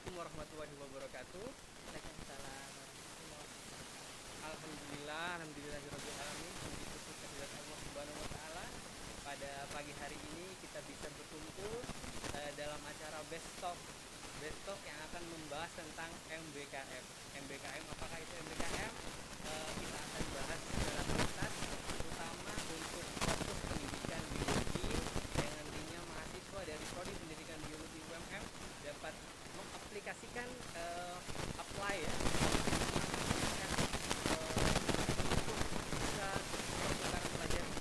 Assalamualaikum warahmatullahi wabarakatuh. Waalaikumsalam warahmatullahi wabarakatuh. Alhamdulillah, alhamdulillahirabbil alamin. Puji syukur kehadirat Allah Subhanahu wa taala. Pada pagi hari ini kita bisa berkumpul dalam acara Best Talk. Best Talk yang akan membahas tentang MBKM. MBKM, apakah itu MBKM? Kita akan bahas secara tuntas, terutama untuk fokus pendidikan biologi yang nantinya mahasiswa dari Prodi Pendidikan Biologi UMM dapat mengaplikasikan apply ya, mengaplikasikan untuk bisa melakukan pelajaran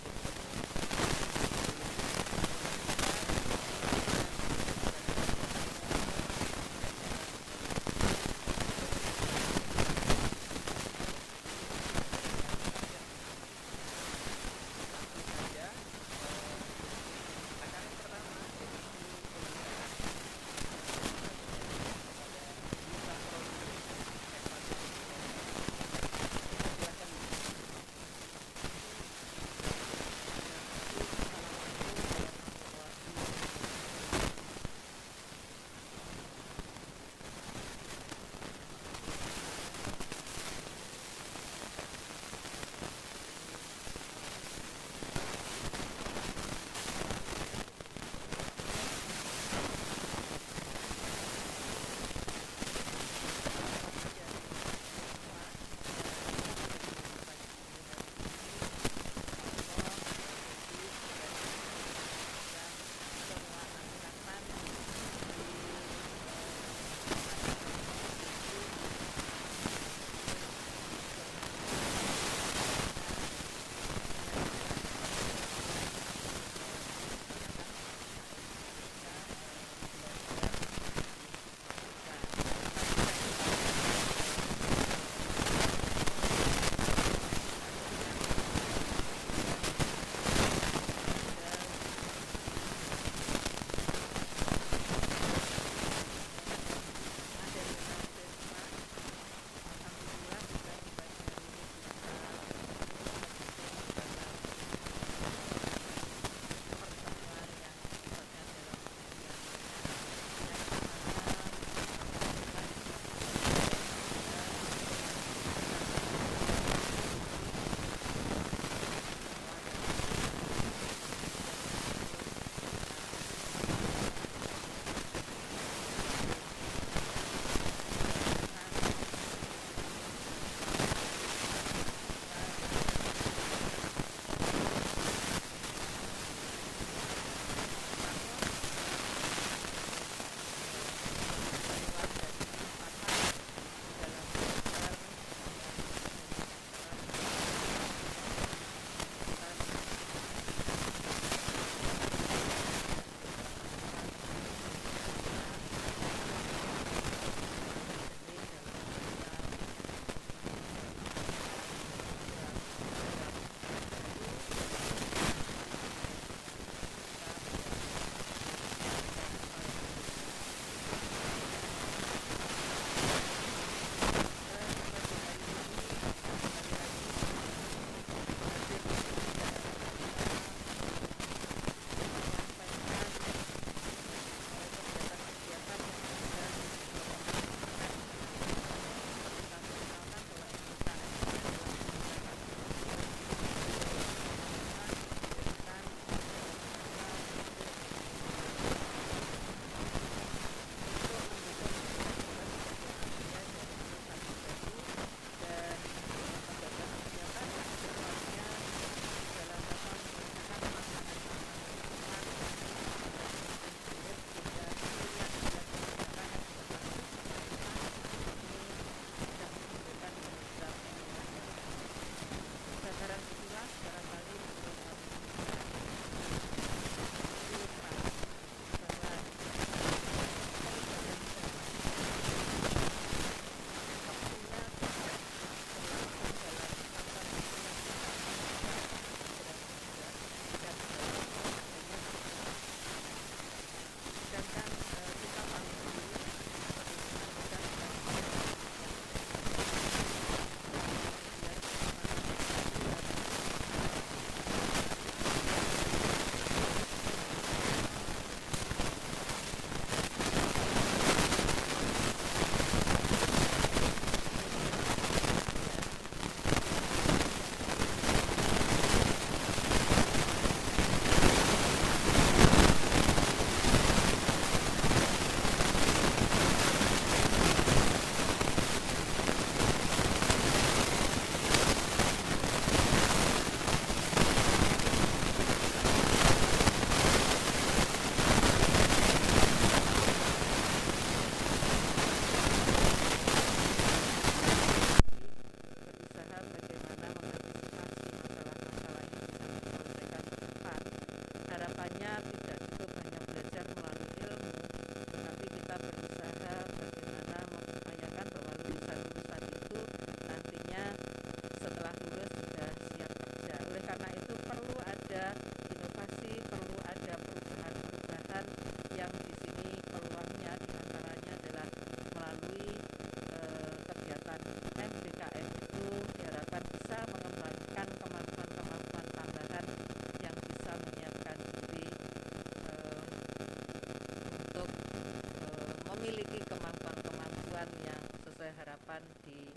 kesempatan di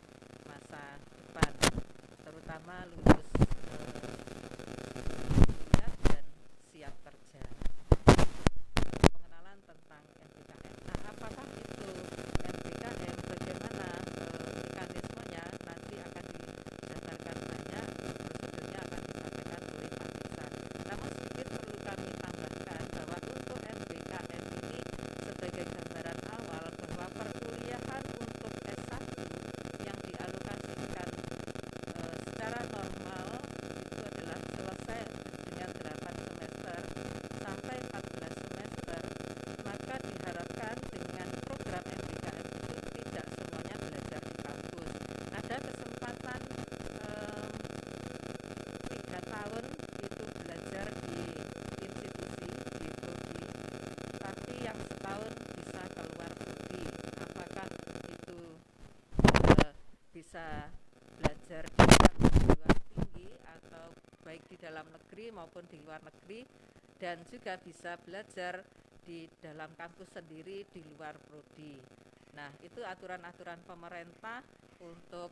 masa depan, terutama lulus kuliah dan siap kerja. Pengenalan tentang MBKM. Nah, apakah itu MBKM? Bagaimana mekanismenya? Nanti akan dijabarkan banyak, prosedurnya akan disampaikan oleh Pak Nisa. Namun sedikit perlu kami tambahkan bahwa untuk MBKM ini sebagai gambaran awal bahwa perkuliahan untuk S1 yang dialokasikan secara normal itu adalah selesai dengan 8 semester sampai 14 semester, maka diharapkan dengan program MBKM itu tidak semuanya belajar di kampus. Ada kesempatan 3 tahun itu belajar di institusi, di prodi, tapi yang setahun bisa keluar prodi. Apakah itu bisa belajar di perguruan tinggi atau baik di dalam negeri maupun di luar negeri, dan juga bisa belajar di dalam kampus sendiri di luar prodi. Nah, itu aturan-aturan pemerintah untuk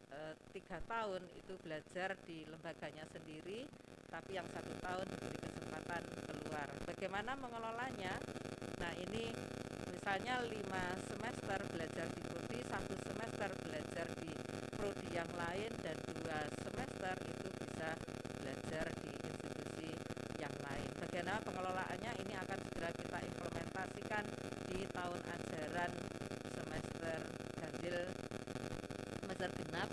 3 tahun itu belajar di lembaganya sendiri, tapi yang 1 tahun diberi kesempatan keluar. Bagaimana mengelolanya? Nah, ini misalnya 5 semester belajar di prodi, 1 semester belajar di prodi yang lain, dan 2 semester itu bisa belajar di institusi yang lain. Bagaimana pengelolaannya? Ini akan segera kita implementasikan di tahun ajaran semester ganjil semester genap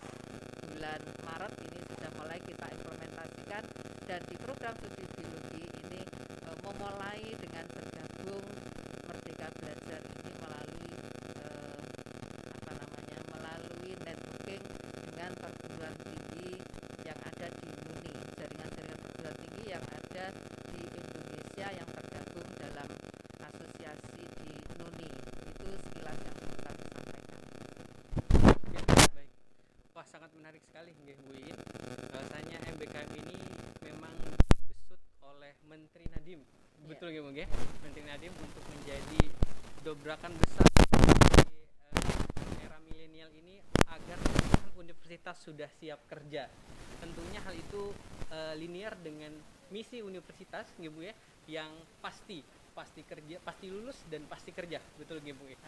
bulan Maret ini sudah mulai kita implementasikan, dan di program studi biologi ini memulai dengan bergabung Merdeka Belajar ini melalui melalui networking dengan perguruan tinggi yang ada di NUNI, jaringan-jaringan perguruan tinggi yang ada di Indonesia yang tergabung dalam asosiasi di NUNI. Itu sekilas yang perlu kami sampaikan. Ya, baik. Wah, sangat menarik sekali nggih Bu Iin. Bahwasanya MBKM ini memang dibesut oleh Menteri Nadiem. Betul nggih Bu nggih? Menteri Nadiem untuk menjadi dobrakan besar di era milenial ini agar universitas sudah siap kerja. Tentunya hal itu linear dengan misi universitas nggih Bu ya, yang pasti kerja, pasti lulus dan pasti kerja. Betul nggih Bu ya?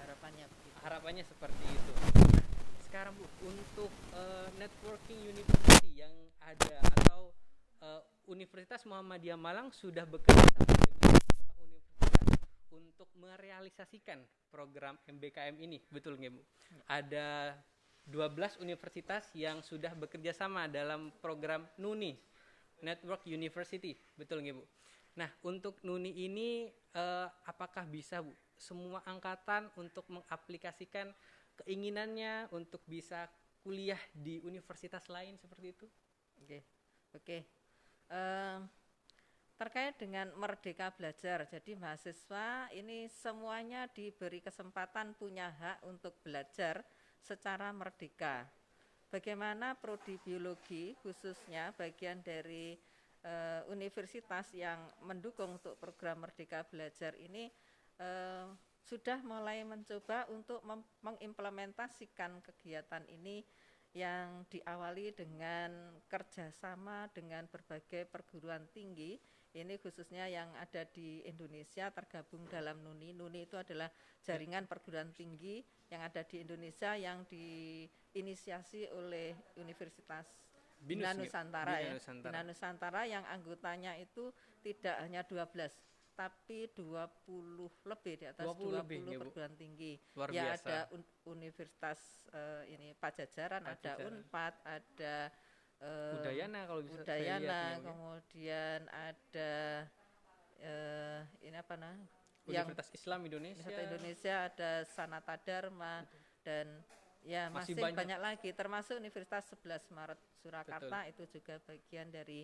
Harapannya seperti itu. Nah, sekarang Bu, untuk networking university yang ada atau Universitas Muhammadiyah Malang sudah bekerja sama dengan beberapa universitas untuk merealisasikan program MBKM ini. Betul nggak Bu? Ada 12 universitas yang sudah bekerja sama dalam program NUNI, Network University. Betul nggak Bu? Nah, untuk NUNI ini apakah bisa Bu semua angkatan untuk mengaplikasikan keinginannya untuk bisa kuliah di universitas lain seperti itu? Oke. Terkait dengan Merdeka Belajar, jadi mahasiswa ini semuanya diberi kesempatan punya hak untuk belajar secara merdeka. Bagaimana prodi biologi khususnya bagian dari universitas yang mendukung untuk program Merdeka Belajar ini sudah mulai mencoba untuk mengimplementasikan kegiatan ini yang diawali dengan kerjasama dengan berbagai perguruan tinggi. Ini khususnya yang ada di Indonesia tergabung dalam NUNI. NUNI itu adalah jaringan perguruan tinggi yang ada di Indonesia yang diinisiasi oleh Universitas Bina Nusantara ya. Bina Nusantara yang anggotanya itu tidak hanya 12 tapi 20 lebih, di atas 20 perguruan tinggi. Luar ya biasa. Ada Universitas ini Pajajaran, ada Unpad, ada Udayana kalau bisa Udayana, saya lihat, kemudian ada ini apa namanya? Universitas Islam Indonesia. Indonesia, ada Sanata Dharma, dan ya masih banyak lagi, termasuk Universitas 11 Maret Surakarta. Betul. Itu juga bagian dari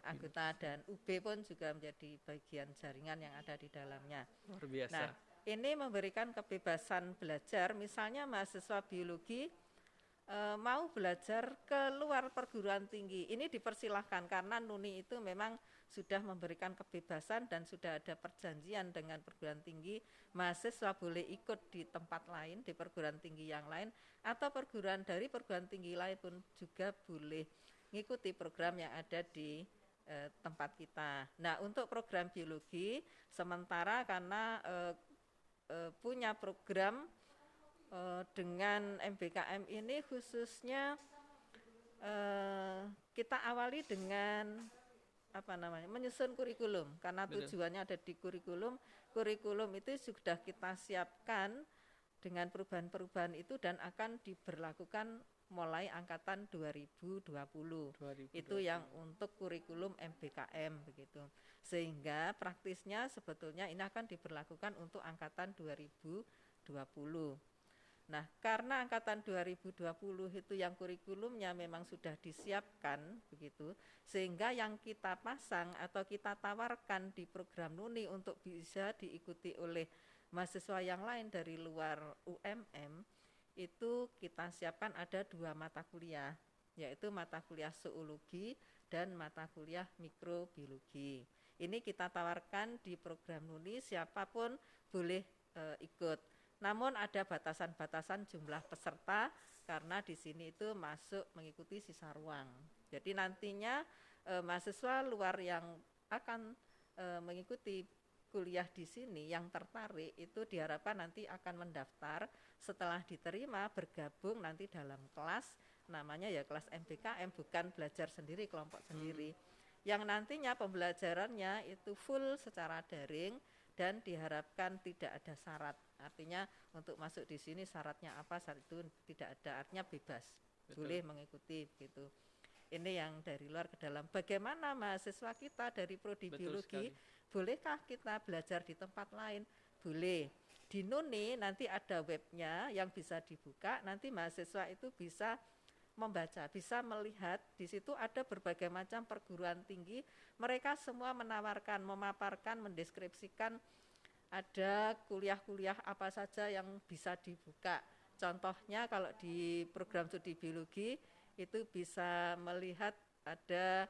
anggota, dan UB pun juga menjadi bagian jaringan yang ada di dalamnya. Luar biasa. Nah, ini memberikan kebebasan belajar. Misalnya mahasiswa biologi mau belajar ke luar perguruan tinggi, ini dipersilahkan karena NUNI itu memang sudah memberikan kebebasan dan sudah ada perjanjian dengan perguruan tinggi, mahasiswa boleh ikut di tempat lain, di perguruan tinggi yang lain, atau dari perguruan tinggi lain pun juga boleh mengikuti program yang ada di tempat kita. Nah, untuk program biologi sementara karena punya program dengan MBKM ini khususnya kita awali dengan menyusun kurikulum, karena Betul. tujuannya ada di kurikulum. Kurikulum itu sudah kita siapkan dengan perubahan-perubahan itu dan akan diberlakukan mulai angkatan 2020. Itu yang untuk kurikulum MBKM begitu. Sehingga praktisnya sebetulnya ini akan diberlakukan untuk angkatan 2020. Nah, karena angkatan 2020 itu yang kurikulumnya memang sudah disiapkan begitu, sehingga yang kita pasang atau kita tawarkan di program NUNI untuk bisa diikuti oleh mahasiswa yang lain dari luar UMM, itu kita siapkan ada 2 mata kuliah, yaitu mata kuliah zoologi dan mata kuliah mikrobiologi. Ini kita tawarkan di program NUNI, siapapun boleh ikut. Namun ada batasan-batasan jumlah peserta karena di sini itu masuk mengikuti sisa ruang. Jadi nantinya mahasiswa luar yang akan mengikuti kuliah di sini yang tertarik itu diharapkan nanti akan mendaftar, setelah diterima bergabung nanti dalam kelas, namanya ya kelas MBKM, bukan belajar sendiri, kelompok sendiri. Yang nantinya pembelajarannya itu full secara daring dan diharapkan tidak ada syarat. Artinya untuk masuk di sini syaratnya apa, saat itu tidak ada, artinya bebas. Betul. Boleh mengikuti begitu. Ini yang dari luar ke dalam. Bagaimana mahasiswa kita dari prodi biologi, bolehkah kita belajar di tempat lain? Boleh. Di NUNI nanti ada webnya yang bisa dibuka, nanti mahasiswa itu bisa membaca, bisa melihat, di situ ada berbagai macam perguruan tinggi, mereka semua menawarkan, memaparkan, mendeskripsikan ada kuliah-kuliah apa saja yang bisa dibuka. Contohnya kalau di program studi biologi itu bisa melihat ada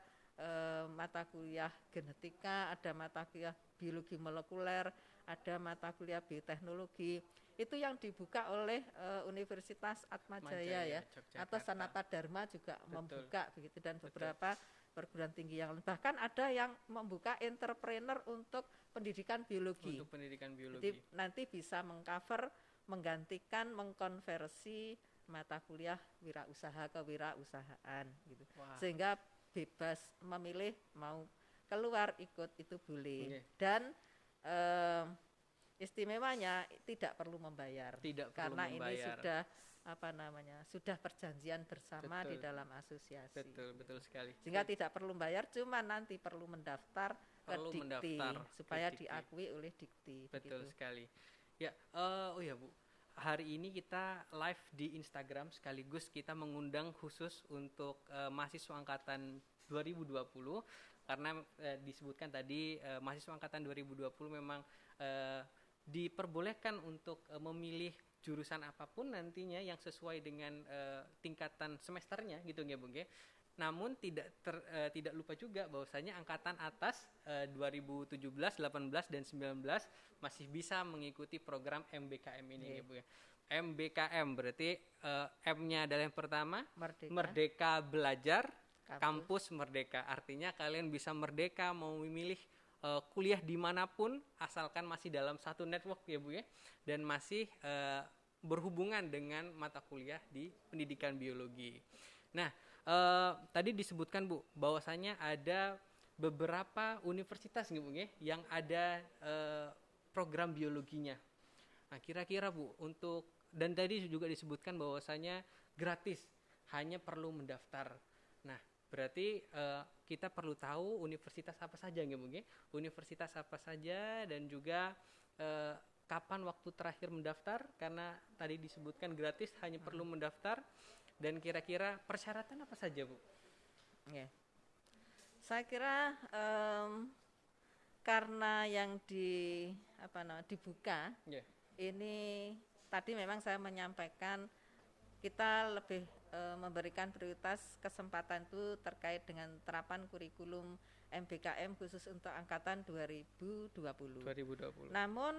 mata kuliah genetika, ada mata kuliah biologi molekuler, ada mata kuliah bioteknologi. Itu yang dibuka oleh Universitas Atmajaya ya, atau Sanata Dharma juga membuka begitu, dan beberapa perguruan tinggi yang lain. Bahkan ada yang membuka entrepreneur untuk pendidikan biologi. Untuk pendidikan biologi. Jadi nanti bisa mengcover, menggantikan, mengkonversi mata kuliah wirausaha ke wirausahaan gitu. Wah. Sehingga bebas memilih mau keluar ikut itu boleh. Okay. Dan istimewanya tidak perlu membayar. Karena ini sudah sudah perjanjian bersama. Betul. Di dalam asosiasi. Betul sekali. Sehingga tidak perlu bayar, cuma nanti perlu mendaftar ke Dikti supaya diakui oleh Dikti. Betul begitu. Sekali. Ya, oh ya Bu, hari ini kita live di Instagram sekaligus kita mengundang khusus untuk mahasiswa angkatan 2020 karena disebutkan tadi mahasiswa angkatan 2020 memang diperbolehkan untuk memilih jurusan apapun nantinya yang sesuai dengan tingkatan semesternya gitu ya Bung ya. Namun tidak lupa juga bahwasanya angkatan atas 2017, 18 dan 19 masih bisa mengikuti program MBKM ini ya Bu ya. MBKM berarti M-nya adalah yang pertama Merdeka Belajar Kampus Merdeka. Artinya kalian bisa merdeka mau memilih kuliah dimanapun asalkan masih dalam satu network ya Bu ya, dan masih berhubungan dengan mata kuliah di pendidikan biologi. Nah, tadi disebutkan Bu bahwasanya ada beberapa universitas gitu Bu ya, yang ada program biologinya. Nah, kira-kira Bu untuk, dan tadi juga disebutkan bahwasanya gratis, hanya perlu mendaftar. Nah, berarti kita perlu tahu universitas apa saja gitu Bu ya. Universitas apa saja dan juga kapan waktu terakhir mendaftar, karena tadi disebutkan gratis, hanya perlu mendaftar. Dan kira-kira persyaratan apa saja Bu? Ya. Saya kira karena yang dibuka ini tadi memang saya menyampaikan kita lebih memberikan prioritas kesempatan itu terkait dengan terapan kurikulum MBKM khusus untuk angkatan 2020. 2020. Namun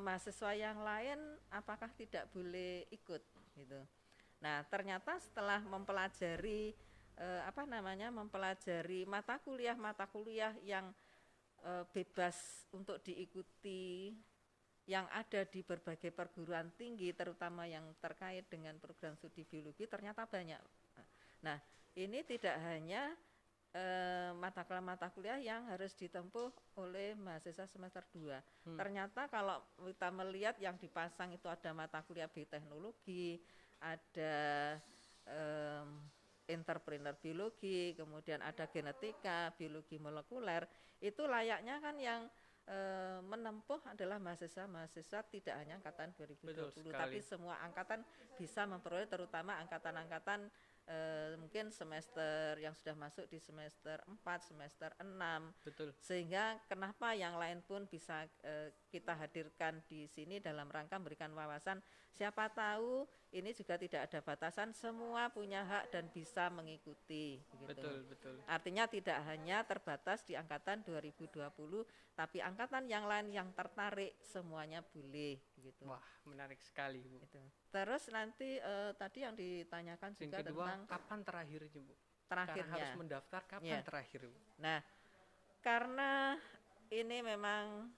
mahasiswa yang lain apakah tidak boleh ikut gitu. Nah, ternyata setelah mempelajari mempelajari mata kuliah yang bebas untuk diikuti yang ada di berbagai perguruan tinggi, terutama yang terkait dengan program studi biologi, ternyata banyak. Nah, ini tidak hanya mata kuliah yang harus ditempuh oleh mahasiswa semester 2. Ternyata kalau kita melihat yang dipasang itu ada mata kuliah bioteknologi, ada entrepreneur biologi, kemudian ada genetika, biologi molekuler. Itu layaknya kan yang menempuh adalah mahasiswa tidak hanya angkatan 2020, tapi semua angkatan bisa memperoleh, terutama angkatan-angkatan mungkin semester yang sudah masuk di semester 4, semester 6. Betul. Sehingga kenapa yang lain pun bisa kita hadirkan di sini dalam rangka memberikan wawasan. Siapa tahu ini juga tidak ada batasan, semua punya hak dan bisa mengikuti gitu. Betul. Artinya tidak hanya terbatas di angkatan 2020, tapi angkatan yang lain yang tertarik semuanya boleh gitu. Wah, menarik sekali, Bu. Gitu. Terus nanti tadi yang ditanyakan juga yang kedua, tentang kapan terakhirnya, Bu? Terakhirnya. Karena harus mendaftar kapan terakhir, Bu? Nah, karena ini memang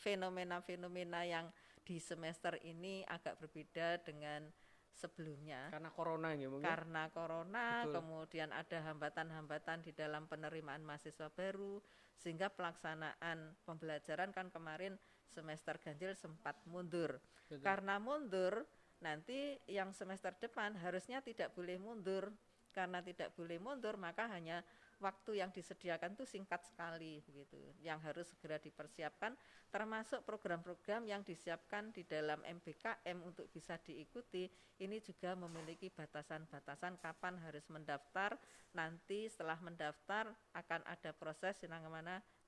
fenomena-fenomena yang di semester ini agak berbeda dengan sebelumnya. Karena corona ya, Bu. Karena corona, betul. Kemudian ada hambatan-hambatan di dalam penerimaan mahasiswa baru, sehingga pelaksanaan pembelajaran kan kemarin semester ganjil sempat mundur. Betul. Karena mundur, nanti yang semester depan harusnya tidak boleh mundur. Karena tidak boleh mundur, maka hanya waktu yang disediakan itu singkat sekali begitu. Yang harus segera dipersiapkan, termasuk program-program yang disiapkan di dalam MBKM untuk bisa diikuti, ini juga memiliki batasan-batasan kapan harus mendaftar. Nanti setelah mendaftar akan ada proses yang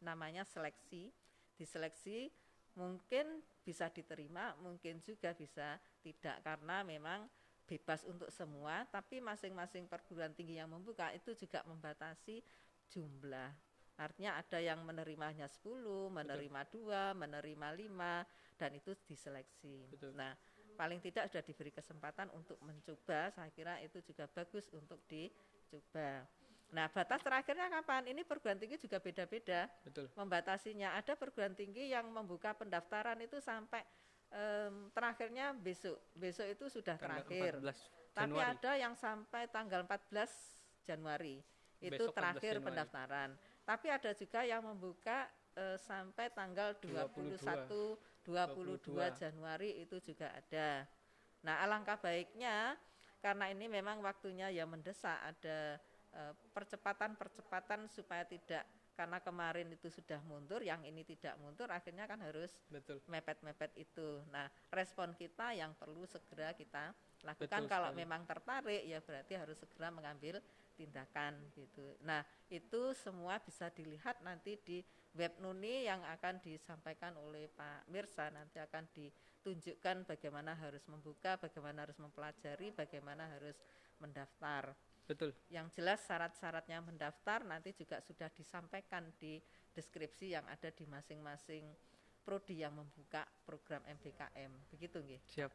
namanya seleksi. Diseleksi mungkin bisa diterima, mungkin juga bisa tidak, karena memang bebas untuk semua, tapi masing-masing perguruan tinggi yang membuka itu juga membatasi jumlah. Artinya ada yang menerimanya 10, menerima 2, menerima 5, dan itu diseleksi. Betul. Nah, paling tidak sudah diberi kesempatan untuk mencoba, saya kira itu juga bagus untuk dicoba. Nah, batas terakhirnya kapan? Ini perguruan tinggi juga beda-beda. Betul. Membatasinya. Ada perguruan tinggi yang membuka pendaftaran itu sampai terakhirnya besok itu sudah tanggal terakhir. 14 tapi Januari. ada yang sampai tanggal 14 Januari itu Besok terakhir 14 pendaftaran. Tapi ada juga yang membuka sampai tanggal 22 Januari itu juga ada. Nah, alangkah baiknya karena ini memang waktunya ya mendesak, ada percepatan supaya tidak, karena kemarin itu sudah mundur, yang ini tidak mundur, akhirnya kan harus Betul. mepet-mepet itu. Nah, respon kita yang perlu segera kita lakukan. Betul kalau sekali. memang tertarik ya berarti harus segera mengambil tindakan gitu. Nah, itu semua bisa dilihat nanti di web NUNI yang akan disampaikan oleh Pak Mirsa. Nanti akan ditunjukkan bagaimana harus membuka, bagaimana harus mempelajari, bagaimana harus mendaftar. Betul. Yang jelas syarat-syaratnya mendaftar nanti juga sudah disampaikan di deskripsi yang ada di masing-masing prodi yang membuka program MBKM. Begitu nggih. Siap.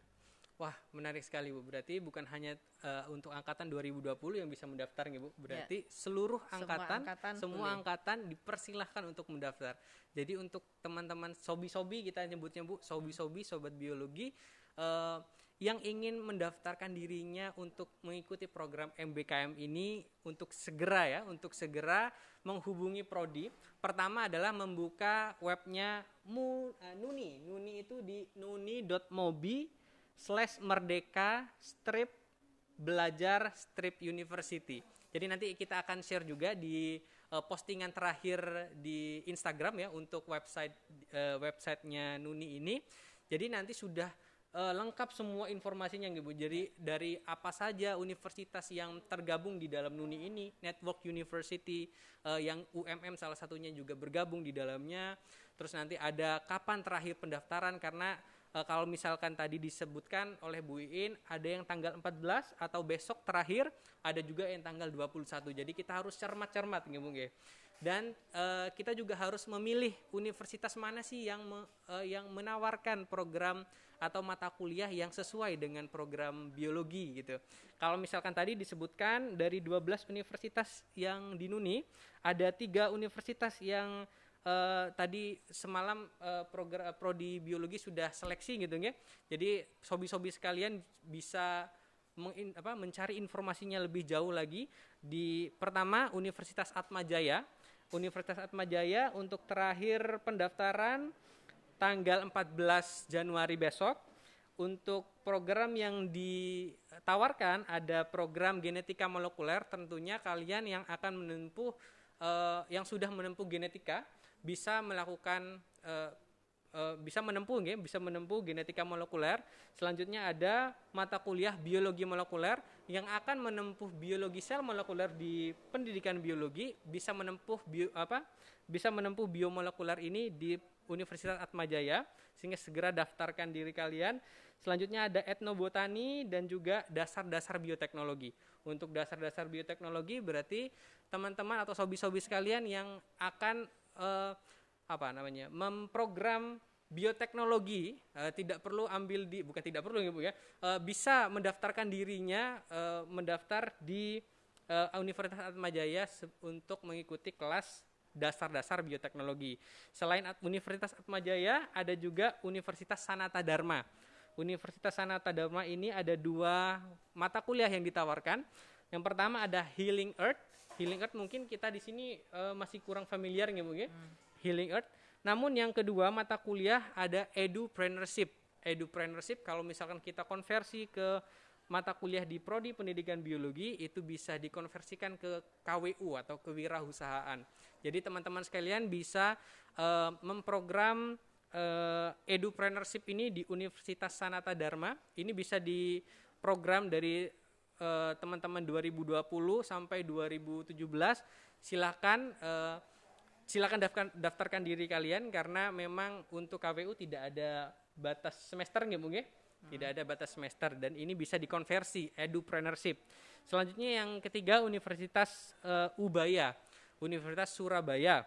Wah, menarik sekali, Bu. Berarti bukan hanya untuk angkatan 2020 yang bisa mendaftar, Bu. Berarti seluruh semua angkatan dipersilahkan untuk mendaftar. Jadi untuk teman-teman sobi-sobi, kita nyebutnya, Bu, sobi-sobi, sobat biologi, yang ingin mendaftarkan dirinya untuk mengikuti program MBKM ini, untuk segera menghubungi prodi. Pertama adalah membuka webnya NUNI. NUNI itu di nuni.mobi/merdeka/belajar/university. Jadi nanti kita akan share juga di postingan terakhir di Instagram ya, untuk websitenya NUNI ini. Jadi nanti sudah lengkap semua informasinya, Bu. Jadi dari apa saja universitas yang tergabung di dalam NUNI ini, Network University, yang UMM salah satunya juga bergabung di dalamnya. Terus nanti ada kapan terakhir pendaftaran, karena kalau misalkan tadi disebutkan oleh Bu Iin, ada yang tanggal 14 atau besok terakhir, ada juga yang tanggal 21. Jadi kita harus cermat-cermat nggih Bu nggih. Dan kita juga harus memilih universitas mana sih yang menawarkan program atau mata kuliah yang sesuai dengan program biologi gitu. Kalau misalkan tadi disebutkan dari 12 universitas yang di NUNI, ada 3 universitas yang tadi semalam prodi biologi sudah seleksi gitu ya. Jadi sobi-sobi sekalian bisa mencari informasinya lebih jauh lagi di pertama Universitas Atmajaya. Universitas Atmajaya untuk terakhir pendaftaran tanggal 14 Januari besok. Untuk program yang ditawarkan ada program genetika molekuler, tentunya kalian yang akan menempuh yang sudah menempuh genetika bisa melakukan bisa menempuh genetika molekuler. Selanjutnya ada mata kuliah biologi molekuler yang akan menempuh biologi sel molekuler di pendidikan biologi, bisa menempuh biomolekuler ini di Universitas Atmajaya, sehingga segera daftarkan diri kalian. Selanjutnya ada etnobotani dan juga dasar-dasar bioteknologi. Untuk dasar-dasar bioteknologi berarti teman-teman atau sobi-sobi sekalian yang akan memprogram bioteknologi, tidak perlu bisa mendaftarkan dirinya mendaftar di Universitas Atmajaya untuk mengikuti kelas dasar-dasar bioteknologi. Selain Universitas Atmajaya, ada juga Universitas Sanata Dharma. Universitas Sanata Dharma ini ada 2 mata kuliah yang ditawarkan. Yang pertama ada Healing Earth. Healing Earth mungkin kita di sini masih kurang familiar nggih Bu ya. Healing Earth. Namun yang kedua mata kuliah ada Edupreneurship. Edupreneurship kalau misalkan kita konversi ke mata kuliah di prodi pendidikan biologi itu bisa dikonversikan ke KWU atau kewirausahaan. Jadi teman-teman sekalian bisa memprogram Edupreneurship ini di Universitas Sanata Dharma. Ini bisa diprogram dari teman-teman 2020 sampai 2017. Silakan daftarkan diri kalian karena memang untuk KWU tidak ada batas semester nggih Bu nggih? Tidak ada batas semester dan ini bisa dikonversi Edupreneurship. Selanjutnya yang ketiga Universitas Ubaya, Universitas Surabaya.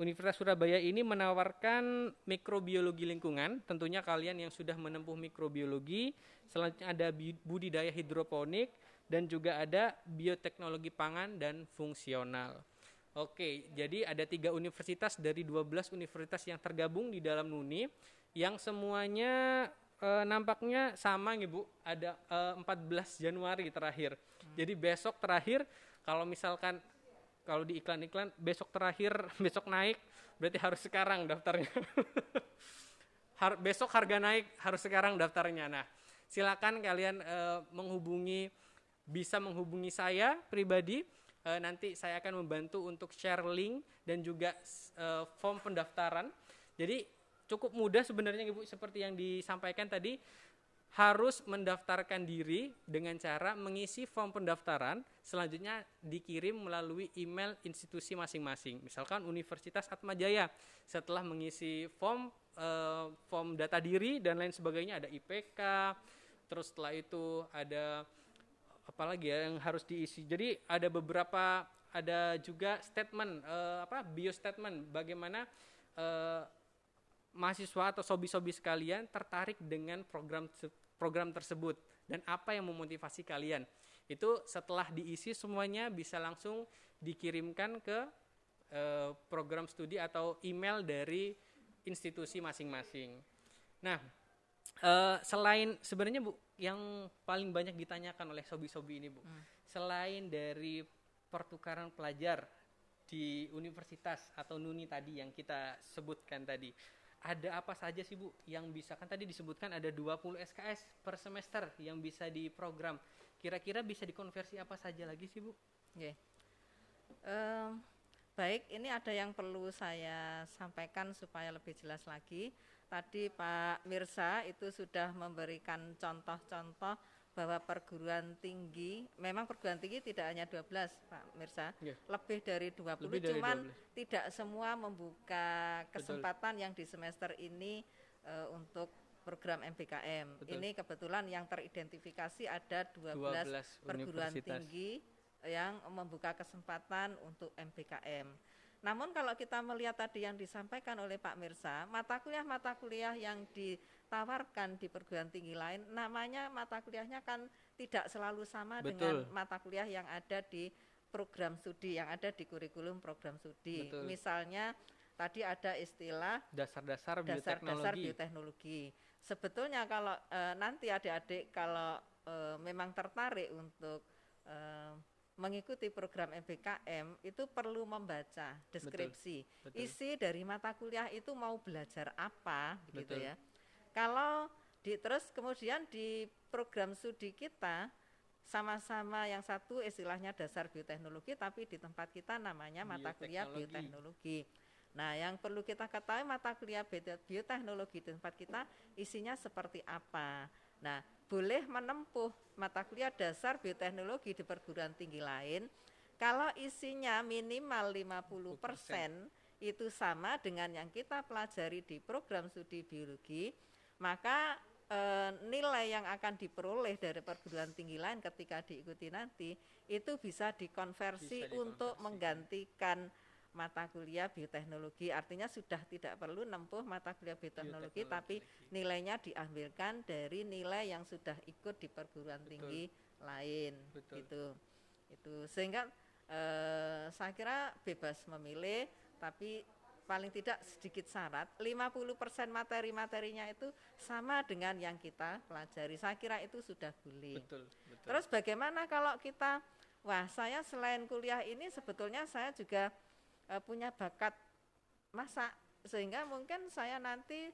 Universitas Surabaya ini menawarkan mikrobiologi lingkungan, tentunya kalian yang sudah menempuh mikrobiologi. Selanjutnya ada budidaya hidroponik dan juga ada bioteknologi pangan dan fungsional. Oke, jadi ada 3 universitas dari 12 universitas yang tergabung di dalam NUNI yang semuanya nampaknya sama nih Bu, ada 14 Januari terakhir. Jadi besok terakhir, kalau misalkan kalau di iklan-iklan besok terakhir, besok naik, berarti harus sekarang daftarnya. Besok harga naik, harus sekarang daftarnya. Nah, silakan kalian bisa menghubungi saya pribadi. Nanti saya akan membantu untuk share link dan juga form pendaftaran. Jadi cukup mudah sebenarnya Ibu, seperti yang disampaikan tadi, harus mendaftarkan diri dengan cara mengisi form pendaftaran, selanjutnya dikirim melalui email institusi masing-masing. Misalkan Universitas Atmajaya, setelah mengisi form data diri dan lain sebagainya, ada IPK, terus setelah itu ada apalagi ya yang harus diisi. Jadi ada juga statement biostatement bagaimana mahasiswa atau sobi-sobi sekalian tertarik dengan program tersebut dan apa yang memotivasi kalian. Itu setelah diisi semuanya bisa langsung dikirimkan ke program studi atau email dari institusi masing-masing. Nah, selain sebenarnya Bu, yang paling banyak ditanyakan oleh sobi-sobi ini Bu, selain dari pertukaran pelajar di universitas atau NUNI tadi yang kita sebutkan tadi, ada apa saja sih Bu yang bisa, kan tadi disebutkan ada 20 SKS per semester yang bisa diprogram, kira-kira bisa dikonversi apa saja lagi sih Bu? Okay. Baik, ini ada yang perlu saya sampaikan supaya lebih jelas lagi. Tadi Pak Mirsa itu sudah memberikan contoh-contoh bahwa perguruan tinggi, memang perguruan tinggi tidak hanya 12 Pak Mirsa, lebih dari 20, cuman 12. Tidak semua membuka kesempatan yang di semester ini untuk program MBKM. Betul. Ini kebetulan yang teridentifikasi ada 12 perguruan universitas. tinggi yang membuka kesempatan untuk MBKM. Namun kalau kita melihat tadi yang disampaikan oleh Pak Mirsa, mata kuliah yang ditawarkan di perguruan tinggi lain, namanya mata kuliahnya kan tidak selalu sama Betul. dengan mata kuliah yang ada di program studi, yang ada di kurikulum program studi. Betul. Misalnya tadi ada istilah Dasar-dasar dasar bioteknologi. bioteknologi. Sebetulnya kalau nanti adik-adik kalau memang tertarik untuk mengikuti program MBKM itu perlu membaca deskripsi. Betul. Isi dari mata kuliah itu mau belajar apa gitu Betul. ya. Kalau terus kemudian di program studi kita sama-sama yang satu istilahnya dasar bioteknologi, tapi di tempat kita namanya mata kuliah bioteknologi. Nah, yang perlu kita ketahui mata kuliah bioteknologi di tempat kita isinya seperti apa. Nah, boleh menempuh mata kuliah dasar bioteknologi di perguruan tinggi lain kalau isinya minimal 50% itu sama dengan yang kita pelajari di program studi biologi, maka nilai yang akan diperoleh dari perguruan tinggi lain ketika diikuti nanti itu bisa dikonversi untuk menggantikan mata kuliah bioteknologi. Artinya sudah tidak perlu nempuh mata kuliah bioteknologi, tapi nilainya diambilkan dari nilai yang sudah ikut di perguruan tinggi lain. Gitu. Itu sehingga saya kira bebas memilih, tapi paling tidak sedikit syarat 50% materi-materinya itu sama dengan yang kita pelajari. Saya kira itu sudah boleh. Betul. Terus bagaimana kalau kita, saya selain kuliah ini sebetulnya saya juga punya bakat masak, sehingga mungkin saya nanti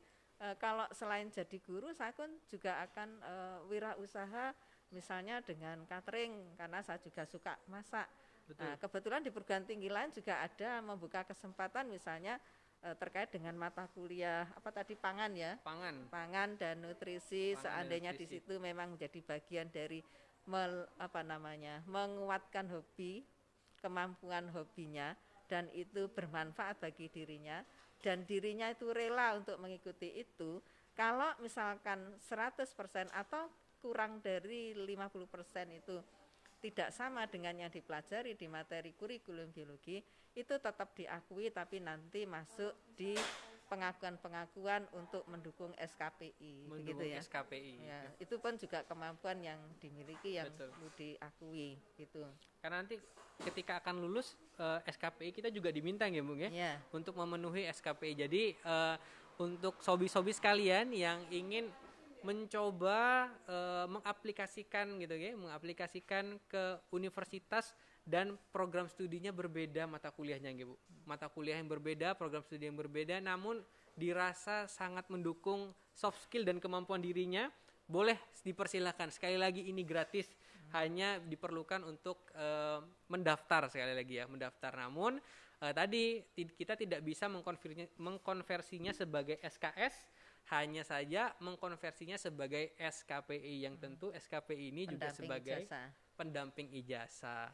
kalau selain jadi guru saya pun juga akan wirausaha misalnya dengan catering karena saya juga suka masak. Nah, kebetulan di perguruan tinggi lain juga ada membuka kesempatan misalnya terkait dengan mata kuliah pangan ya, pangan dan nutrisi, seandainya di situ memang menjadi bagian dari menguatkan hobi, kemampuan hobinya, dan itu bermanfaat bagi dirinya dan dirinya itu rela untuk mengikuti itu. Kalau misalkan 100% atau kurang dari 50% itu tidak sama dengan yang dipelajari di materi kurikulum biologi, itu tetap diakui tapi nanti masuk di pengakuan untuk mendukung SKPI, begitu ya. SKPI. Ya, itu pun juga kemampuan yang dimiliki yang perlu diakui gitu. Karena nanti ketika akan lulus SKPI kita juga diminta ya, Bung ya, untuk memenuhi SKPI. Jadi untuk sobi-sobi sekalian yang ingin mencoba mengaplikasikan gitu ya, mengaplikasikan ke universitas dan program studinya berbeda mata kuliahnya gitu, Bu. Mata kuliah yang berbeda, program studi yang berbeda, namun dirasa sangat mendukung soft skill dan kemampuan dirinya, boleh dipersilakan. Sekali lagi ini gratis, hanya diperlukan untuk mendaftar sekali lagi ya, mendaftar. Namun tadi kita tidak bisa mengkonversinya sebagai SKS, hanya saja mengkonversinya sebagai SKPI, yang tentu SKPI ini juga sebagai pendamping ijazah.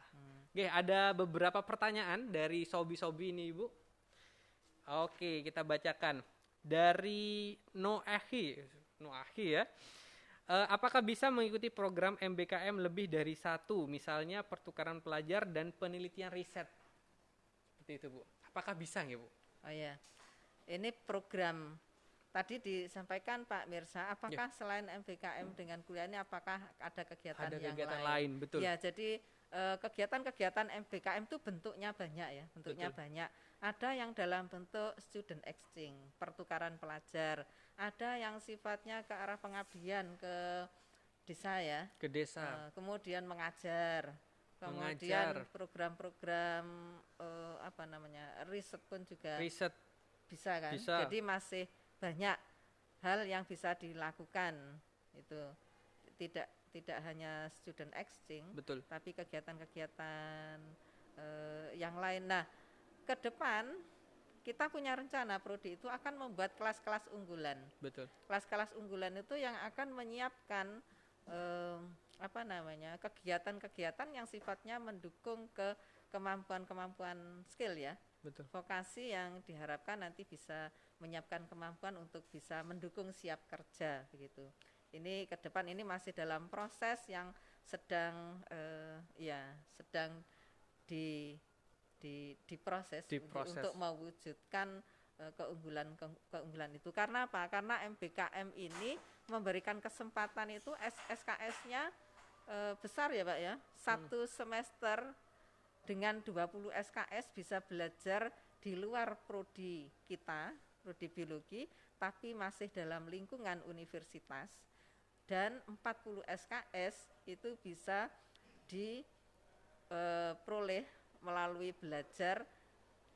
Oke, ada beberapa pertanyaan dari sobi-sobi ini, Ibu. Oke, kita bacakan. Dari Noahi ya. Apakah bisa mengikuti program MBKM lebih dari satu, misalnya pertukaran pelajar dan penelitian riset? Seperti itu, Bu. Apakah bisa ya, Bu? Oh ya, ini program tadi disampaikan Pak Mirsa, apakah selain MBKM dengan kuliah ini apakah ada kegiatan yang lain? Betul. Ya, jadi kegiatan-kegiatan MBKM itu bentuknya banyak ya, banyak. Ada yang dalam bentuk student exchange, pertukaran pelajar. Ada yang sifatnya ke arah pengabdian ke desa ya. Ke desa. Kemudian mengajar. Kemudian program-program riset pun juga bisa kan. Jadi masih banyak hal yang bisa dilakukan. Itu tidak hanya student exchange, tapi kegiatan-kegiatan yang lain. Nah, ke depan kita punya rencana prodi itu akan membuat kelas-kelas unggulan. Kelas-kelas unggulan itu yang akan menyiapkan kegiatan-kegiatan yang sifatnya mendukung ke kemampuan-kemampuan skill ya. Vokasi yang diharapkan nanti bisa menyiapkan kemampuan untuk bisa mendukung siap kerja begitu. Ini ke depan ini masih dalam proses yang sedang sedang di diproses untuk mewujudkan keunggulan itu. Karena apa? Karena MBKM ini memberikan kesempatan itu SKS-nya besar ya Pak ya. Satu semester dengan 20 SKS bisa belajar di luar prodi kita, prodi biologi, tapi masih dalam lingkungan universitas, dan 40 SKS itu bisa diperoleh melalui belajar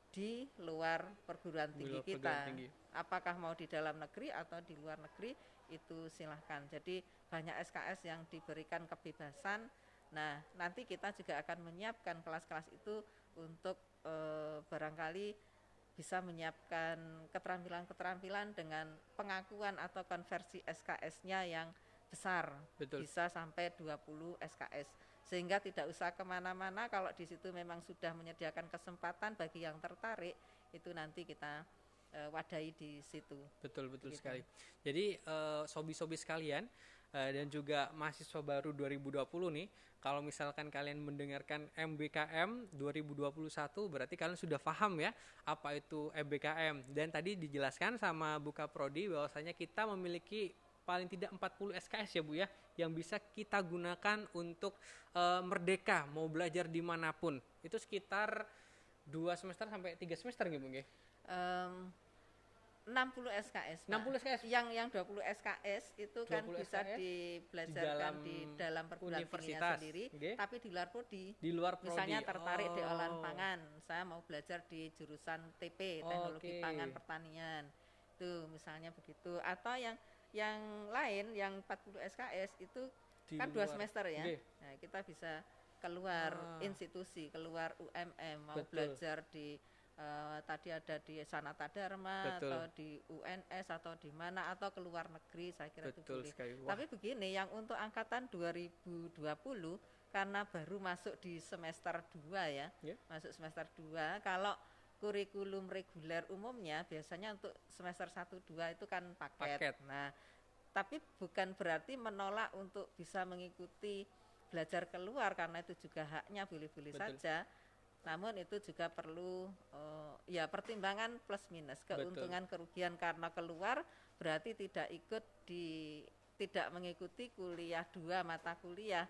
di luar perguruan tinggi kita. Apakah mau di dalam negeri atau di luar negeri itu silahkan. Jadi banyak SKS yang diberikan kebebasan. Nah, nanti kita juga akan menyiapkan kelas-kelas itu untuk barangkali bisa menyiapkan keterampilan-keterampilan dengan pengakuan atau konversi SKS-nya yang besar. Betul. Bisa sampai 20 SKS. Sehingga tidak usah kemana-mana, kalau di situ memang sudah menyediakan kesempatan bagi yang tertarik, itu nanti kita wadahi di situ. Betul gitu. Sekali. Jadi sobi-sobi sekalian dan juga mahasiswa baru 2020 nih, kalau misalkan kalian mendengarkan MBKM 2021, berarti kalian sudah paham ya apa itu MBKM. Dan tadi dijelaskan sama Bu Kaprodi bahwasanya kita memiliki paling tidak 40 SKS ya Bu ya, yang bisa kita gunakan untuk merdeka, mau belajar dimanapun. Itu sekitar 2 semester sampai 3 semester gitu Bu ya? 60 SKS Pak. 60 SKS? Yang 20 SKS itu 20 kan bisa SKS dibelajarkan di dalam perguruan tingginya sendiri, tapi di luar prodi. Di luar prodi. Misalnya tertarik di olahan pangan, saya mau belajar di jurusan TP, Teknologi Pangan Pertanian. Itu misalnya begitu. Atau yang lain yang 40 SKS itu di kan 2 semester ya. Nah, kita bisa keluar institusi, keluar UMM, mau belajar di tadi ada di Sanata Dharma atau di UNS atau di mana, atau ke luar negeri, saya kira itu boleh. Tapi begini, yang untuk angkatan 2020 karena baru masuk di semester 2 ya, masuk semester 2, kalau kurikulum reguler umumnya biasanya untuk semester 1-2 itu kan paket. Nah, tapi bukan berarti menolak untuk bisa mengikuti belajar keluar, karena itu juga haknya, boleh-boleh saja. Namun itu juga perlu pertimbangan plus minus, keuntungan kerugian, karena keluar berarti tidak mengikuti kuliah 2 mata kuliah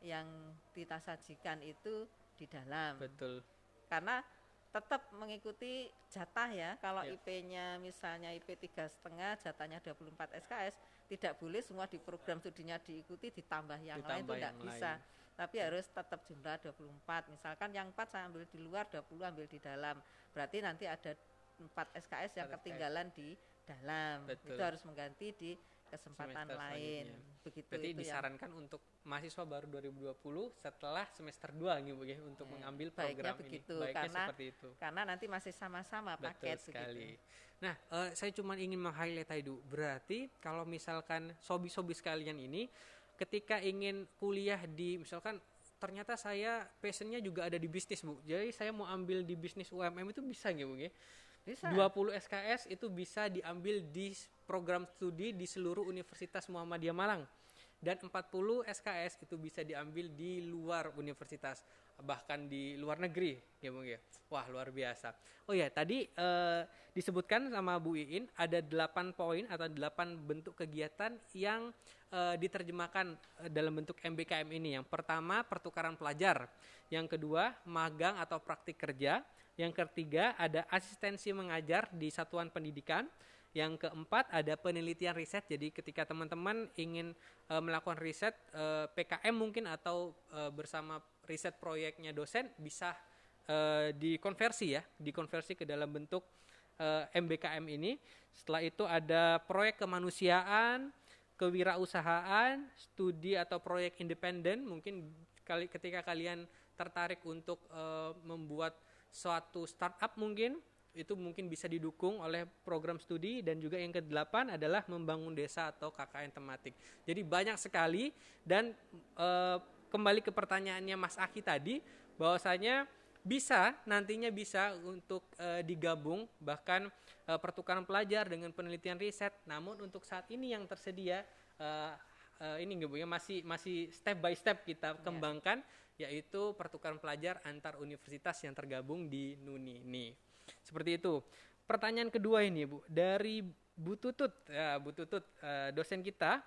yang kita sajikan itu di dalam. Betul. Karena tetap mengikuti jatah ya. Kalau IP-nya misalnya IP 3,5, jatahnya 24 SKS, tidak boleh semua di program studinya diikuti, ditambah yang lain, itu tidak bisa. Tapi harus tetap jumlah 24. Misalkan yang 4 saya ambil di luar, 20 ambil di dalam. Berarti nanti ada 4 SKS yang ketinggalan di dalam. Betul. Itu harus mengganti di kesempatan lain. Begitu. Berarti itu disarankan untuk mahasiswa baru 2020 setelah semester 2 gitu ya, untuk mengambil program begitu, ini. Baiknya seperti itu. Karena nanti masih sama-sama paket. Betul sekali. Nah, saya cuma ingin meng-highlight tadi, berarti kalau misalkan sobi-sobi sekalian ini ketika ingin kuliah di, misalkan ternyata saya passionnya juga ada di bisnis Bu, jadi saya mau ambil di bisnis UMM, itu bisa nggak Bu ya? Bisa. 20 SKS itu bisa diambil di program studi di seluruh Universitas Muhammadiyah Malang, dan 40 SKS itu bisa diambil di luar universitas, bahkan di luar negeri ya Bu ya. Wah, luar biasa. Oh ya, tadi disebutkan sama Bu Iin ada 8 poin atau 8 bentuk kegiatan yang diterjemahkan dalam bentuk MBKM ini. Yang pertama, pertukaran pelajar. Yang kedua, magang atau praktik kerja. Yang ketiga, ada asistensi mengajar di satuan pendidikan. Yang keempat, ada penelitian riset. Jadi ketika teman-teman ingin melakukan riset PKM mungkin, atau bersama riset proyeknya dosen, bisa dikonversi ke dalam bentuk MBKM ini. Setelah itu ada proyek kemanusiaan, kewirausahaan, studi atau proyek independen. Mungkin ketika kalian tertarik untuk membuat suatu startup, mungkin itu mungkin bisa didukung oleh program studi. Dan juga yang ke-8 adalah membangun desa atau KKN tematik. Jadi banyak sekali. Dan kembali ke pertanyaannya Mas Aki tadi, bahwasanya nantinya bisa untuk digabung, bahkan pertukaran pelajar dengan penelitian riset. Namun untuk saat ini yang tersedia ini nggak Bu ya, masih step by step kita kembangkan, yaitu pertukaran pelajar antar universitas yang tergabung di NUNI ini. Seperti itu. Pertanyaan kedua ini Bu, dari Bu Tutut, dosen kita,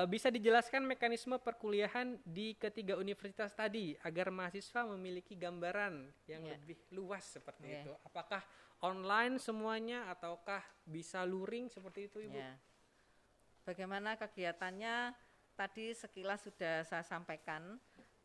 bisa dijelaskan mekanisme perkuliahan di ketiga universitas tadi agar mahasiswa memiliki gambaran yang lebih luas seperti itu. Apakah online semuanya ataukah bisa luring seperti itu, Ibu? Bagaimana kegiatannya tadi sekilas sudah saya sampaikan.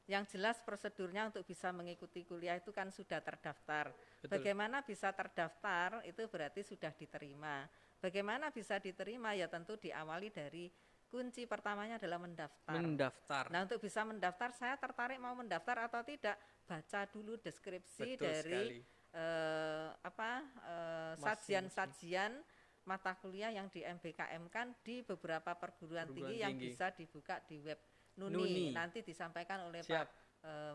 Yang jelas prosedurnya untuk bisa mengikuti kuliah itu kan sudah terdaftar. Betul. Bagaimana bisa terdaftar itu berarti sudah diterima. Bagaimana bisa diterima ya tentu diawali dari kunci pertamanya adalah mendaftar. Nah, untuk bisa mendaftar, saya tertarik mau mendaftar atau tidak, baca dulu deskripsi dari sajian-sajian mata kuliah yang di MBKM kan di beberapa perguruan tinggi yang bisa dibuka di web NUNI. Nanti disampaikan oleh Pak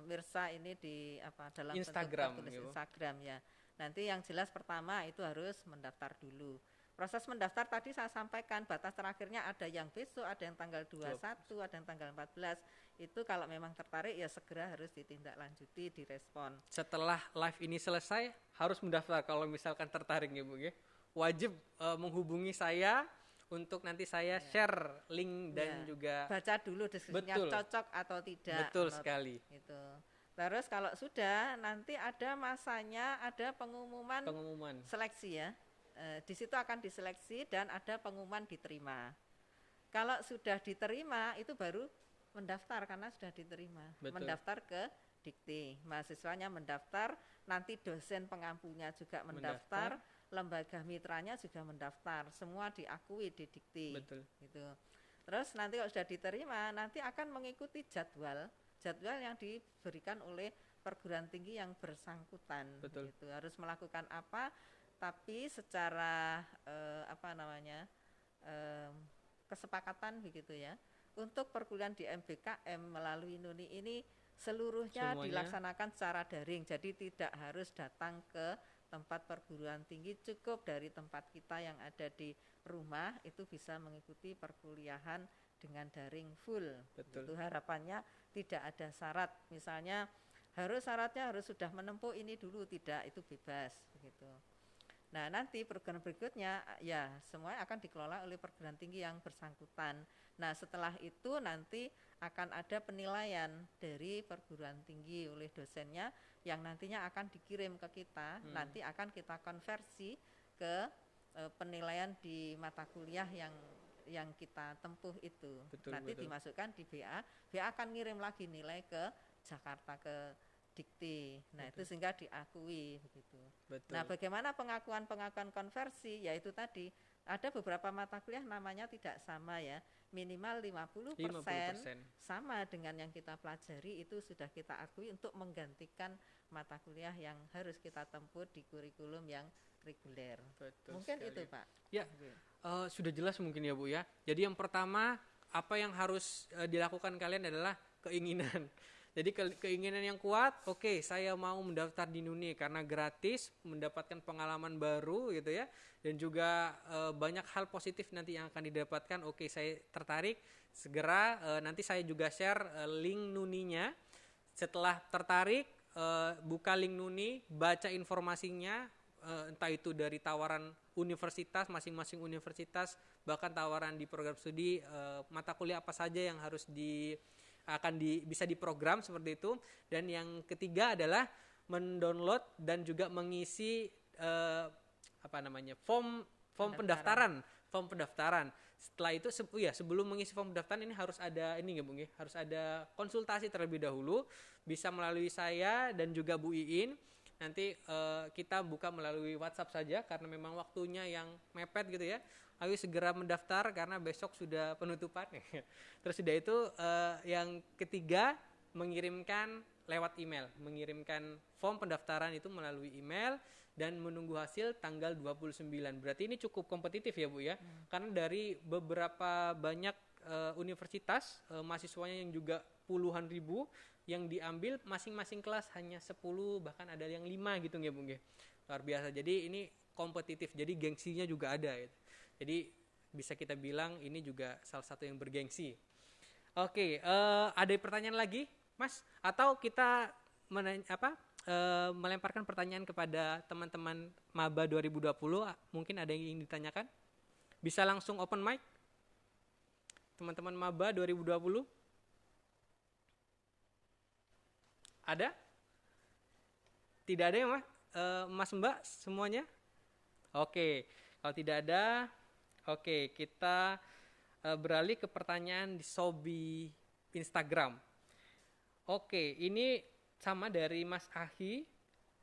Mirsa ini di dalam Instagram, bentuk tertulis Instagram ya. Nanti yang jelas pertama itu harus mendaftar dulu. Proses mendaftar tadi saya sampaikan batas terakhirnya ada yang besok, ada yang tanggal 21, ada yang tanggal 14. Itu kalau memang tertarik ya segera harus ditindaklanjuti, direspon. Setelah live ini selesai harus mendaftar kalau misalkan tertarik ya Bu ya. Wajib menghubungi saya untuk nanti saya share link dan juga baca dulu deskripsinya cocok atau tidak. Betul sekali. Itu. Terus kalau sudah nanti ada masanya, ada pengumuman seleksi ya. Di situ akan diseleksi dan ada pengumuman diterima. Kalau sudah diterima itu baru mendaftar karena sudah diterima. Betul. Mendaftar ke Dikti. Mahasiswanya mendaftar, nanti dosen pengampunya juga mendaftar. Lembaga mitranya juga mendaftar, semua diakui di Dikti. Betul. Gitu. Terus nanti kalau sudah diterima, nanti akan mengikuti jadwal yang diberikan oleh perguruan tinggi yang bersangkutan. Betul. Gitu. Harus melakukan apa? Tapi secara kesepakatan begitu ya. Untuk perkuliahan di MBKM melalui NUNI ini seluruhnya dilaksanakan secara daring, jadi tidak harus datang ke tempat perguruan tinggi, cukup dari tempat kita yang ada di rumah itu bisa mengikuti perkuliahan dengan daring full. Betul. Itu harapannya tidak ada syarat, misalnya syaratnya harus sudah menempuh ini dulu, tidak, itu bebas begitu. Nah, nanti program berikutnya ya semuanya akan dikelola oleh perguruan tinggi yang bersangkutan. Nah, setelah itu nanti akan ada penilaian dari perguruan tinggi oleh dosennya yang nantinya akan dikirim ke kita, nanti akan kita konversi ke penilaian di mata kuliah yang kita tempuh itu. Nanti dimasukkan di BA akan ngirim lagi nilai ke Jakarta, ke Dikti. Nah, itu sehingga diakui begitu. Betul. Nah, bagaimana pengakuan konversi? Yaitu tadi ada beberapa mata kuliah namanya tidak sama ya. Minimal 50% sama dengan yang kita pelajari itu sudah kita akui untuk menggantikan mata kuliah yang harus kita tempuh di kurikulum yang reguler. Betul mungkin sekali. Itu Pak. Ya, sudah jelas mungkin ya Bu ya. Jadi yang pertama apa yang harus dilakukan kalian adalah keinginan. Jadi keinginan yang kuat, oke, saya mau mendaftar di NUNI karena gratis, mendapatkan pengalaman baru gitu ya, dan juga banyak hal positif nanti yang akan didapatkan. Oke, saya tertarik, segera nanti saya juga share link NUNI-nya. Setelah tertarik, buka link NUNI, baca informasinya, entah itu dari tawaran universitas, masing-masing universitas, bahkan tawaran di program studi, mata kuliah apa saja yang harus bisa diprogram seperti itu. Dan yang ketiga adalah mendownload dan juga mengisi form pendaftaran. Setelah itu sebelum mengisi form pendaftaran ini harus ada harus ada konsultasi terlebih dahulu, bisa melalui saya dan juga Bu Iin. Nanti kita buka melalui WhatsApp saja karena memang waktunya yang mepet gitu ya. Ayo segera mendaftar karena besok sudah penutupan. Terus sudah itu yang ketiga mengirimkan lewat email, mengirimkan form pendaftaran itu melalui email dan menunggu hasil tanggal 29. Berarti ini cukup kompetitif ya Bu ya. Karena dari beberapa banyak universitas mahasiswanya yang juga puluhan ribu yang diambil masing-masing kelas hanya 10, bahkan ada yang 5 gitu nggih Bu nggih. Luar biasa. Jadi ini kompetitif. Jadi gengsinya juga ada gitu. Jadi bisa kita bilang ini juga salah satu yang bergengsi. Oke, ada pertanyaan lagi, Mas? Atau kita melemparkan pertanyaan kepada teman-teman Maba 2020, mungkin ada yang ingin ditanyakan? Bisa langsung open mic? Teman-teman Maba 2020? Ada? Tidak ada ya, Mas? Mas Mbak semuanya? Oke, kalau tidak ada, oke, kita beralih ke pertanyaan di Sobi Instagram. Oke, ini sama dari Mas Ahi.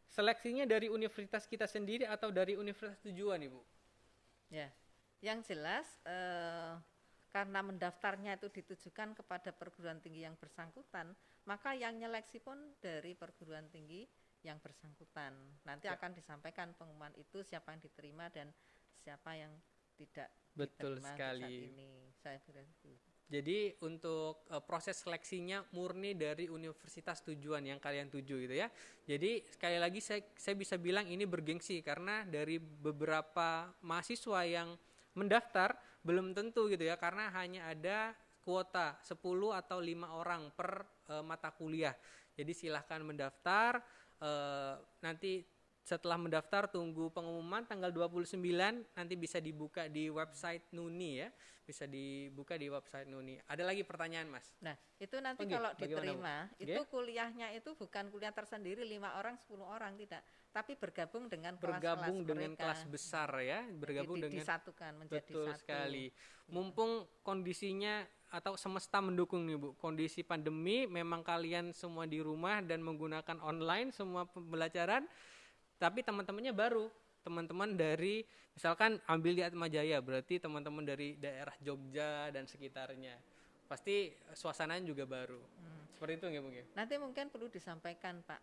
Seleksinya dari universitas kita sendiri atau dari universitas tujuan, Ibu? Ya, yang jelas karena mendaftarnya itu ditujukan kepada perguruan tinggi yang bersangkutan, maka yang nyeleksi pun dari perguruan tinggi yang bersangkutan. Nanti akan disampaikan pengumuman itu siapa yang diterima dan siapa yang tidak Betul diterima sekali. saat ini. Saya kira itu. Jadi untuk proses seleksinya murni dari universitas tujuan yang kalian tuju gitu ya. Jadi sekali lagi saya bisa bilang ini bergengsi karena dari beberapa mahasiswa yang mendaftar belum tentu gitu ya, karena hanya ada kuota 10 atau 5 orang per mata kuliah. Jadi silahkan mendaftar, nanti setelah mendaftar tunggu pengumuman tanggal 29, nanti bisa dibuka di website NUNI ya. Bisa dibuka di website NUNI. Ada lagi pertanyaan, Mas? Nah, itu nanti kalau diterima, itu kuliahnya itu bukan kuliah tersendiri 5 orang, 10 orang, tidak. Tapi bergabung dengan kelas besar ya, bergabung dengan disatukan menjadi betul satu. Sekali. Mumpung kondisinya atau semesta mendukung nih Bu, kondisi pandemi, memang kalian semua di rumah dan menggunakan online semua pembelajaran, tapi teman-temannya baru. Teman-teman dari misalkan ambil di Atmajaya, berarti teman-teman dari daerah Jogja dan sekitarnya. Pasti suasananya juga baru. Seperti itu nggak mungkin? Nanti mungkin perlu disampaikan Pak,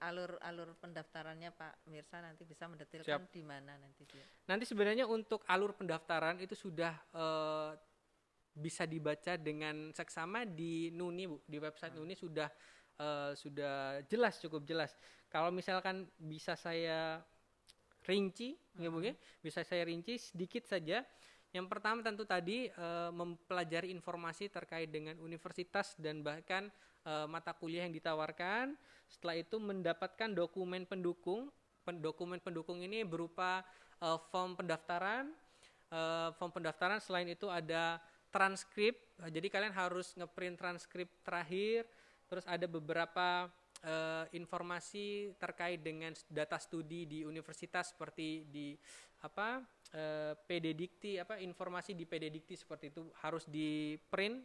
alur pendaftarannya Pak Mirsa nanti bisa mendetilkan di mana nanti dia. Nanti sebenarnya untuk alur pendaftaran itu sudah bisa dibaca dengan seksama di NUNI Bu, di website NUNI sudah jelas, cukup jelas. Kalau misalkan bisa saya rinci, bisa saya rinci sedikit saja. Yang pertama tentu tadi mempelajari informasi terkait dengan universitas dan bahkan mata kuliah yang ditawarkan. Setelah itu mendapatkan dokumen pendukung. Dokumen pendukung ini berupa form pendaftaran. Form pendaftaran, selain itu ada transkrip. Jadi kalian harus ngeprint transkrip terakhir. Terus ada beberapa informasi terkait dengan data studi di universitas seperti di PD Dikti, informasi di PD Dikti seperti itu harus di print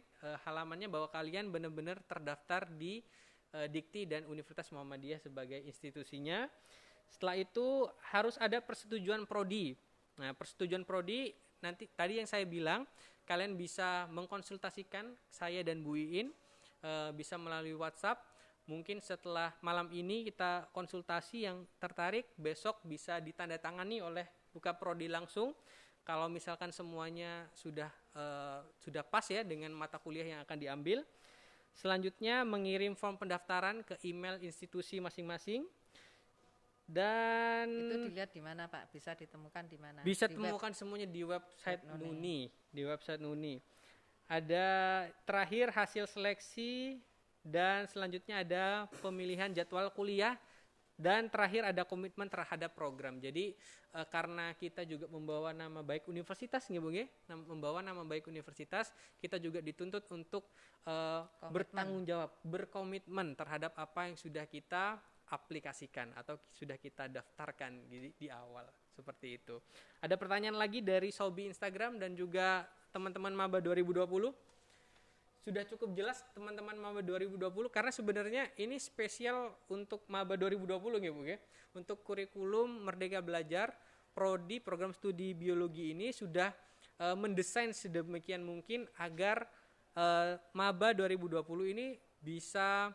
halamannya bahwa kalian benar-benar terdaftar di Dikti dan Universitas Muhammadiyah sebagai institusinya. Setelah itu harus ada persetujuan prodi. Nah, persetujuan prodi nanti tadi yang saya bilang kalian bisa mengkonsultasikan saya dan Bu Iin, bisa melalui WhatsApp. Mungkin setelah malam ini kita konsultasi, yang tertarik besok bisa ditandatangani oleh buka prodi langsung. Kalau misalkan semuanya sudah pas ya dengan mata kuliah yang akan diambil. Selanjutnya mengirim form pendaftaran ke email institusi masing-masing. Dan itu dilihat di mana Pak? Bisa ditemukan di mana? Bisa temukan semuanya di website NUNI. Di website NUNI. Ada terakhir hasil seleksi. Dan selanjutnya ada pemilihan jadwal kuliah, dan terakhir ada komitmen terhadap program. Jadi karena kita juga membawa nama baik universitas, membawa nama baik universitas, kita juga dituntut untuk bertanggung jawab, berkomitmen terhadap apa yang sudah kita aplikasikan atau sudah kita daftarkan di awal. Seperti itu. Ada pertanyaan lagi dari Sobi Instagram dan juga teman-teman Maba 2020. Sudah cukup jelas teman-teman Maba 2020 karena sebenarnya ini spesial untuk Maba 2020 ya Bu ya. Untuk kurikulum Merdeka Belajar prodi program studi biologi ini sudah mendesain sedemikian mungkin agar Maba 2020 ini bisa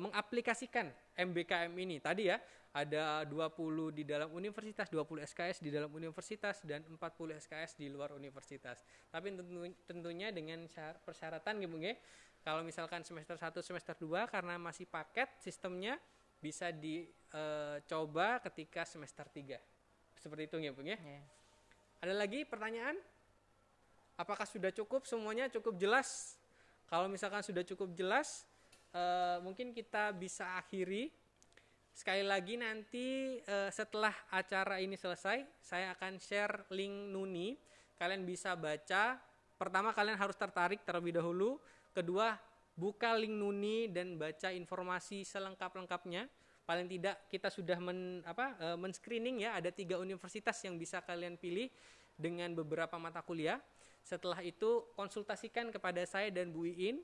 mengaplikasikan MBKM ini. Tadi ya ada 20 di dalam universitas, 20 SKS di dalam universitas, dan 40 SKS di luar universitas. Tapi tentunya dengan persyaratan gitu, Kalau misalkan semester 1, semester 2 karena masih paket sistemnya bisa dicoba ketika semester 3. Seperti itu ya, Bung ya. Ya. Ada lagi pertanyaan? Apakah sudah cukup semuanya? Cukup jelas? Kalau misalkan sudah cukup jelas, mungkin kita bisa akhiri. Sekali lagi nanti setelah acara ini selesai, saya akan share link Nuni. Kalian bisa baca. Pertama, kalian harus tertarik terlebih dahulu. Kedua, buka link Nuni dan baca informasi selengkap-lengkapnya. Paling tidak kita sudah men-screening ya, ada 3 universitas yang bisa kalian pilih dengan beberapa mata kuliah. Setelah itu konsultasikan kepada saya dan Bu Iin.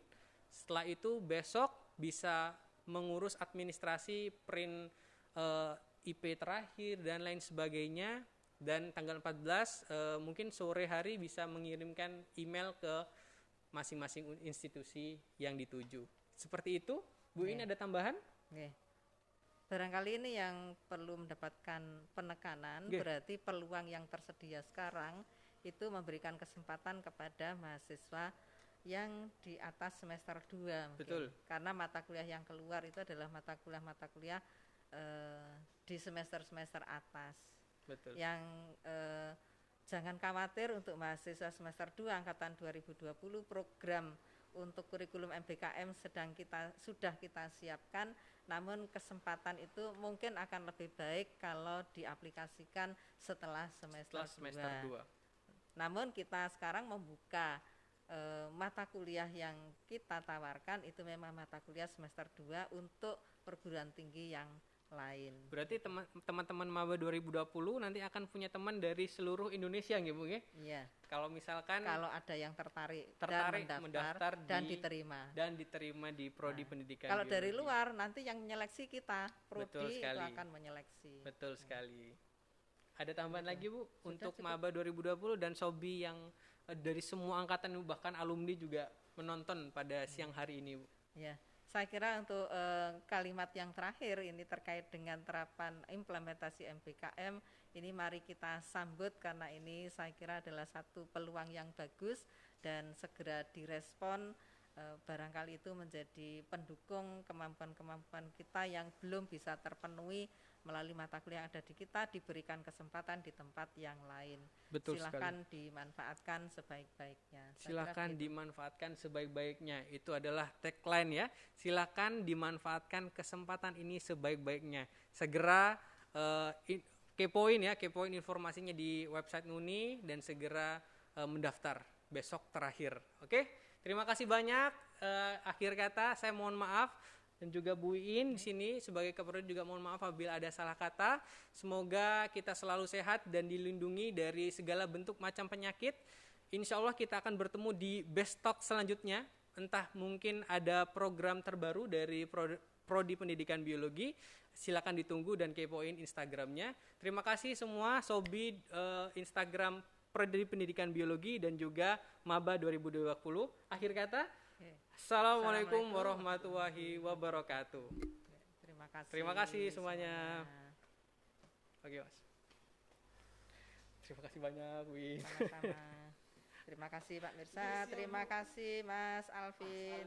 Setelah itu besok bisa mengurus administrasi, print IP terakhir dan lain sebagainya. Dan tanggal 14 mungkin sore hari bisa mengirimkan email ke masing-masing institusi yang dituju. Seperti itu. Bu Iin ada tambahan? Oke. Barangkali ini yang perlu mendapatkan penekanan, berarti peluang yang tersedia sekarang itu memberikan kesempatan kepada mahasiswa yang di atas semester 2 mungkin. Betul. Karena mata kuliah yang keluar itu adalah mata kuliah di semester-semester atas. Betul. Yang jangan khawatir untuk mahasiswa semester 2 angkatan 2020, program untuk kurikulum MBKM sudah kita siapkan, namun kesempatan itu mungkin akan lebih baik kalau diaplikasikan setelah semester 2. Namun kita sekarang membuka mata kuliah yang kita tawarkan itu memang mata kuliah semester 2 untuk perguruan tinggi yang lain. Berarti teman-teman maba 2020 nanti akan punya teman dari seluruh Indonesia nggih, Bu nggih? Iya. Kalau misalkan ada yang tertarik dan mendaftar dan diterima di prodi pendidikan. Kalau biologi. Dari luar nanti yang menyeleksi kita, prodi itu akan menyeleksi. Betul sekali. Ada tambahan lagi, Bu, untuk maba 2020 dan sobi yang dari semua angkatan bahkan alumni juga menonton pada siang hari ini, Bu? Ya. Saya kira untuk kalimat yang terakhir ini terkait dengan terapan implementasi MBKM, ini mari kita sambut karena ini saya kira adalah satu peluang yang bagus dan segera direspon, barangkali itu menjadi pendukung kemampuan-kemampuan kita yang belum bisa terpenuhi melalui mata kuliah yang ada di kita, diberikan kesempatan di tempat yang lain. Betul silakan sekali. Dimanfaatkan sebaik-baiknya. Silakan dimanfaatkan sebaik-baiknya. Itu adalah tagline ya. Silakan dimanfaatkan kesempatan ini sebaik-baiknya. Segera kepoin informasinya di website Nuni dan segera mendaftar besok terakhir. Oke? Terima kasih banyak. Akhir kata saya mohon maaf. Dan juga Bu Iin di sini sebagai Keprodi juga mohon maaf apabila ada salah kata. Semoga kita selalu sehat dan dilindungi dari segala bentuk macam penyakit. Insya Allah kita akan bertemu di Best Talk selanjutnya. Entah mungkin ada program terbaru dari Prodi Pendidikan Biologi. Silakan ditunggu dan kepoin Instagramnya. Terima kasih semua sobi Instagram Prodi Pendidikan Biologi dan juga Maba 2020. Akhir kata, Assalamualaikum warahmatullahi wabarakatuh. Terima kasih semuanya. Oke, Mas. Terima kasih banyak, Wi. Terima kasih Pak Mirsa, terima kasih Mas Alvin.